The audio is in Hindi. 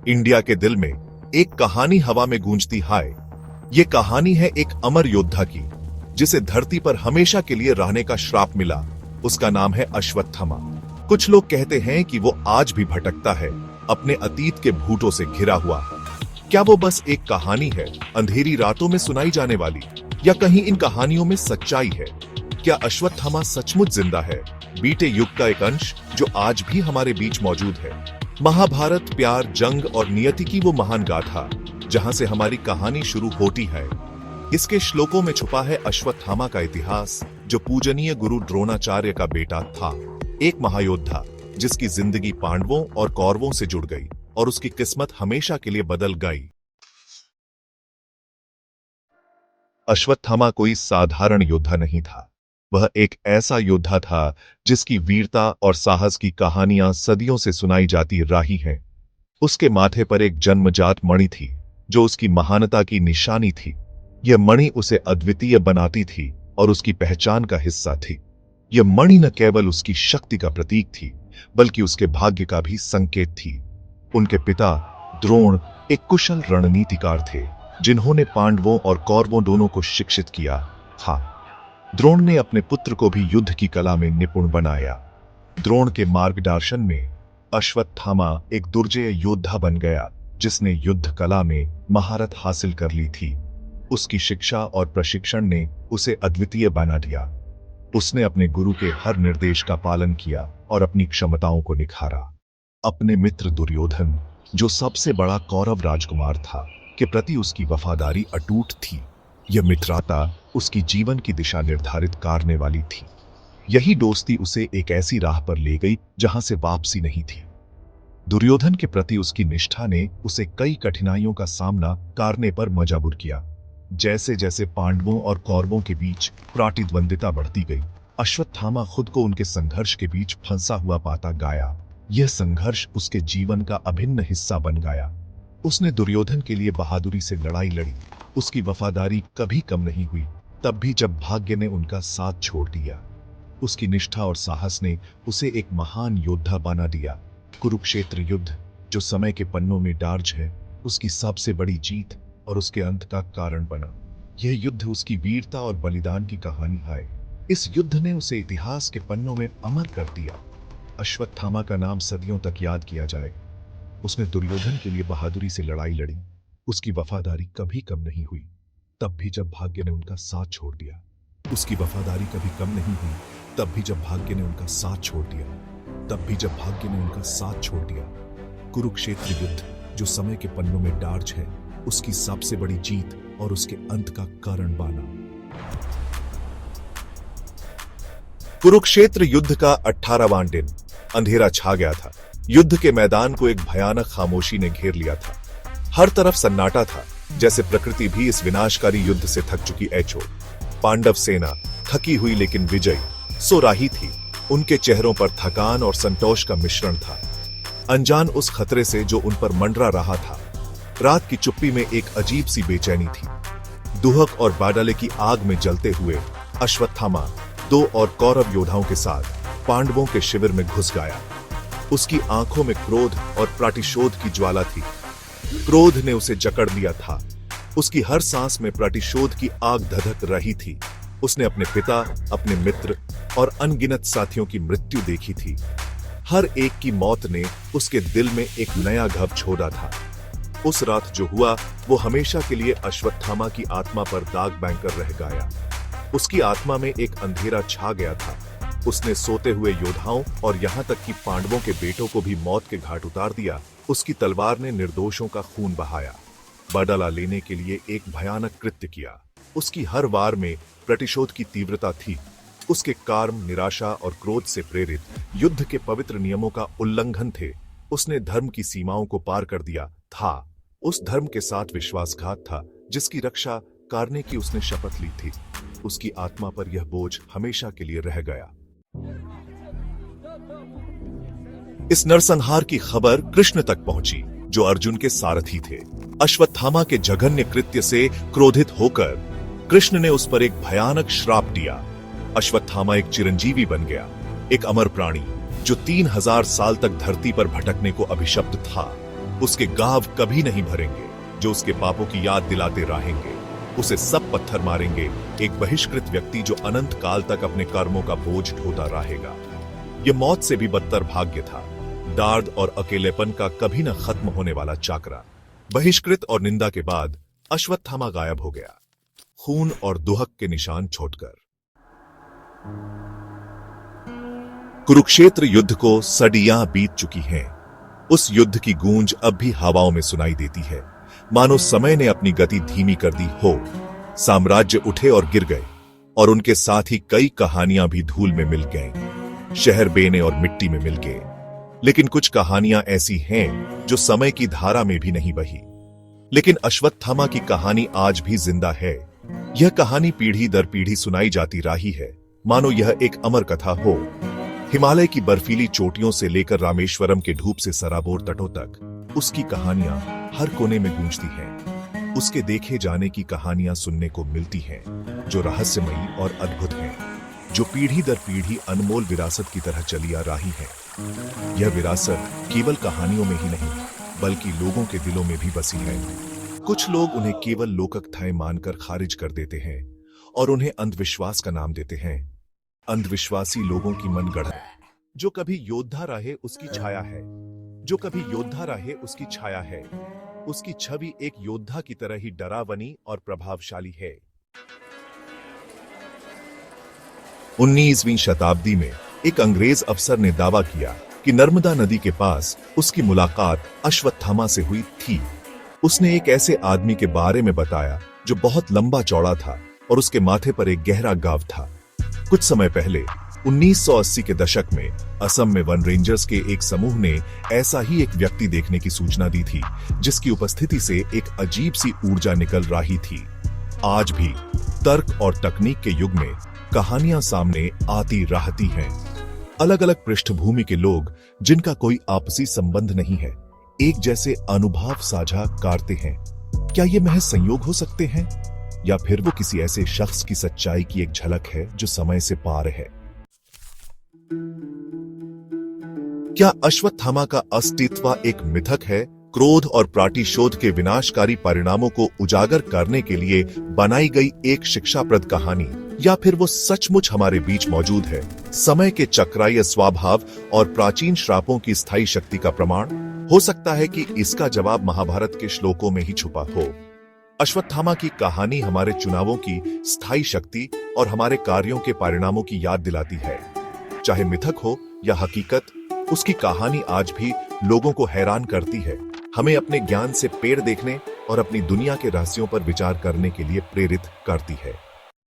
इंडिया के दिल में एक कहानी हवा में गूंजती हाय। ये कहानी है एक अमर योद्धा की, जिसे धरती पर हमेशा के लिए रहने का श्राप मिला। उसका नाम है अश्वत्थामा। कुछ लोग कहते हैं कि वो आज भी भटकता है, अपने अतीत के भूतों से घिरा हुआ। क्या वो बस एक कहानी है, अंधेरी रातों में सुनाई जाने वाली, या कहीं इन कहानियों में सच्चाई है? क्या अश्वत्थामा सचमुच जिंदा है, बीते युग का एक अंश जो आज भी हमारे बीच मौजूद है? महाभारत, प्यार, जंग और नियति की वो महान गाथा जहां से हमारी कहानी शुरू होती है। इसके श्लोकों में छुपा है अश्वत्थामा का इतिहास, जो पूजनीय गुरु द्रोणाचार्य का बेटा था। एक महायोद्धा जिसकी जिंदगी पांडवों और कौरवों से जुड़ गई और उसकी किस्मत हमेशा के लिए बदल गई। अश्वत्थामा कोई साधारण योद्धा नहीं था। वह एक ऐसा योद्धा था जिसकी वीरता और साहस की कहानियां सदियों से सुनाई जाती रही हैं। उसके माथे पर एक जन्मजात मणि थी, जो उसकी महानता की निशानी थी। यह मणि उसे अद्वितीय बनाती थी और उसकी पहचान का हिस्सा थी। यह मणि न केवल उसकी शक्ति का प्रतीक थी, बल्कि उसके भाग्य का भी संकेत थी। उनके पिता द्रोण एक कुशल रणनीतिकार थे, जिन्होंने पांडवों और कौरवों दोनों को शिक्षित किया था। द्रोण ने अपने पुत्र को भी युद्ध की कला में निपुण बनाया। द्रोण के मार्गदर्शन में अश्वत्थामा एक दुर्जय योद्धा बन गया, जिसने युद्ध कला में महारत हासिल कर ली थी। उसकी शिक्षा और प्रशिक्षण ने उसे अद्वितीय बना दिया। उसने अपने गुरु के हर निर्देश का पालन किया और अपनी क्षमताओं को निखारा। अपने मित्र दुर्योधन, जो सबसे बड़ा कौरव राजकुमार था, के प्रति उसकी वफादारी अटूट थी। यह मित्रता उसकी जीवन की दिशा निर्धारित करने वाली थी। यही दोस्ती उसे एक ऐसी राह पर ले गई जहां से वापसी नहीं थी। दुर्योधन के प्रति उसकी निष्ठा ने उसे कई कठिनाइयों का सामना करने पर मजबूर किया। जैसे जैसे पांडवों और कौरवों के बीच प्रतिद्वंदिता बढ़ती गई, अश्वत्थामा खुद को उनके संघर्ष के बीच फंसा हुआ पाता गया। यह संघर्ष उसके जीवन का अभिन्न हिस्सा बन गया। उसने दुर्योधन के लिए बहादुरी से लड़ाई लड़ी। उसकी वफादारी कभी कम नहीं हुई, तब भी जब भाग्य ने उनका साथ छोड़ दिया। उसकी निष्ठा और साहस ने उसे एक महान योद्धा बना दिया। कुरुक्षेत्र युद्ध, जो समय के पन्नों में दर्ज है, उसकी सबसे बड़ी जीत और उसके अंत का कारण बना। यह युद्ध उसकी वीरता और बलिदान की कहानी है। इस युद्ध ने उसे इतिहास के पन्नों में अमर कर दिया। अश्वत्थामा का नाम सदियों तक याद किया जाएगा। उसने दुर्योधन के लिए बहादुरी से लड़ाई लड़ी। उसकी वफादारी कभी कम नहीं हुई, तब भी जब भाग्य ने उनका साथ छोड़ दिया। उसकी वफादारी कभी कम नहीं हुई, तब भी जब भाग्य ने उनका साथ छोड़ दिया। तब भी जब भाग्य ने उनका साथ छोड़ दिया। कुरुक्षेत्र युद्ध, जो समय के पन्नों में दर्ज है, उसकी सबसे बड़ी जीत और उसके अंत का कारण बना। कुरुक्षेत्र युद्ध का 18वां दिन। अंधेरा छा गया था। युद्ध के मैदान को एक भयानक खामोशी ने घेर लिया था। हर तरफ सन्नाटा था, जैसे प्रकृति भी इस विनाशकारी युद्ध से थक चुकी ऐचो। पांडव सेना थकी हुई लेकिन विजयी सो रही थी। उनके चेहरों पर थकान और संतोष का मिश्रण था, अनजान उस खतरे से जो उन पर मंडरा रहा था। रात की चुप्पी में एक अजीब सी बेचैनी थी। दुहक और बाडाले की आग में जलते हुए अश्वत्थामा 2 और कौरव योद्धाओं के साथ पांडवों के शिविर में घुस गया। उसकी आंखों में क्रोध और प्रतिशोध की ज्वाला थी। क्रोध ने उसे जकड़ लिया था। उसकी हर सांस में प्रतिशोध की आग धधक रही थी। उसने अपने पिता, अपने मित्र और अनगिनत साथियों की मृत्यु देखी थी। हर एक की मौत ने उसके दिल में एक नया घाव छोड़ा था। उस रात जो हुआ, वो हमेशा के लिए अश्वत्थामा की आत्मा पर दाग बैंकर रह गया। उसकी आत्मा में एक अंधेरा छा गया था। उसने सोते हुए योद्धाओं और यहां तक कि पांडवों के बेटों को भी मौत के घाट उतार दिया। उसकी तलवार ने निर्दोषों का खून बहाया, बदला लेने के लिए एक भयानक कृत्य किया। उसकी हर वार में प्रतिशोध की तीव्रता थी। उसके कर्म निराशा और क्रोध से प्रेरित युद्ध के पवित्र नियमों का उल्लंघन थे। उसने धर्म की सीमाओं को पार कर दिया था। उस धर्म के साथ विश्वासघात था जिसकी रक्षा करने की उसने शपथ ली थी। उसकी आत्मा पर यह बोझ हमेशा के लिए रह गया। इस नरसंहार की खबर कृष्ण तक पहुंची, जो अर्जुन के सारथी थे। अश्वत्थामा के जघन्य कृत्य से क्रोधित होकर कृष्ण ने उस पर एक भयानक श्राप दिया। अश्वत्थामा एक चिरंजीवी बन गया, एक अमर प्राणी जो 3000 साल तक धरती पर भटकने को अभिशप्त था। उसके गाव कभी नहीं भरेंगे जो उसके पापों की याद दिलाते रहेंगे। उसे सब पत्थर मारेंगे, एक बहिष्कृत व्यक्ति जो अनंत काल तक अपने कर्मों का बोझ ढोता रहेगा। यह मौत से भी बदतर भाग्य था, दर्द और अकेलेपन का कभी न खत्म होने वाला चाकरा। बहिष्कृत और निंदा के बाद अश्वत्थामा गायब हो गया, खून और दुहक के निशान छोड़कर। कुरुक्षेत्र युद्ध को सदियां बीत चुकी हैं। उस युद्ध की गूंज अब भी हवाओं में सुनाई देती है, मानो समय ने अपनी गति धीमी कर दी हो। साम्राज्य उठे और गिर गए, और उनके साथ ही कई कहानियां भी धूल में मिल गईं। शहर बेने और मिट्टी में मिल गए। लेकिन कुछ कहानियां ऐसी हैं जो समय की धारा में भी नहीं बही। लेकिन अश्वत्थामा की कहानी आज भी जिंदा है। यह कहानी पीढ़ी दर पीढ़ी सुनाई जाती रही है, मानो यह एक अमर कथा हो। हिमालय की बर्फीली चोटियों से लेकर रामेश्वरम के धूप से सराबोर तटों तक उसकी कहानियां हर कोने में गूंजती हैं। उसके देखे जाने की कहानियां सुनने को मिलती हैं, जो रहस्यमयी और अद्भुत हैं, जो पीढ़ी दर पीढ़ी अनमोल विरासत की तरह चली आ रही है। यह विरासत केवल कहानियों में ही नहीं, बल्कि लोगों के दिलों में भी बसी है। कुछ लोग उन्हें केवल लोककथाएं मानकर खारिज कर देते हैं और उन्हें अंधविश्वास का नाम देते हैं। अंधविश्वासी लोगों की मनगढ़ंत, जो कभी योद्धा रहे उसकी छाया है, जो कभी योद्धा रहे उसकी छाया है, उसकी छवि एक योद्धा की तरह ही डरावनी और प्रभावशाली है। 19वीं शताब्दी में एक अंग्रेज अफसर ने दावा किया कि नर्मदा नदी के पास उसकी मुलाकात अश्वत्थामा से हुई थी। उसने एक ऐसे आदमी के बारे में बताया जो बहुत लंबा चौड़ा था और उसके माथे पर एक गहरा गाव था। कुछ समय पहले 1980 के दशक में असम में वन रेंजर्स के एक समूह ने ऐसा ही एक व्यक्ति देखने की सूचना दी थी, जिसकी उपस्थिति से एक अजीब सी ऊर्जा निकल रही थी। आज भी तर्क और तकनीक के युग में कहानियां सामने आती रहती हैं। अलग अलग पृष्ठभूमि के लोग जिनका कोई आपसी संबंध नहीं है, एक जैसे अनुभव साझा करते हैं। क्या ये महज संयोग हो सकते हैं, या फिर वो किसी ऐसे शख्स की सच्चाई की एक झलक है जो समय से पार है? क्या अश्वत्थामा का अस्तित्व एक मिथक है, क्रोध और प्रातिशोध के विनाशकारी परिणामों को उजागर करने के लिए बनाई गई एक शिक्षाप्रद कहानी, या फिर वो सचमुच हमारे बीच मौजूद है, समय के चक्राय स्वभाव और प्राचीन श्रापों की स्थायी शक्ति का प्रमाण? हो सकता है कि इसका जवाब महाभारत के श्लोकों में ही छुपा हो। अश्वत्थामा की कहानी हमारे चुनावों की स्थायी शक्ति और हमारे कार्यों के परिणामों की याद दिलाती है। चाहे मिथक हो या हकीकत, उसकी कहानी आज भी लोगों को हैरान करती है, हमें अपने ज्ञान से पेड़ देखने और अपनी दुनिया के रहस्यों पर विचार करने के लिए प्रेरित करती है।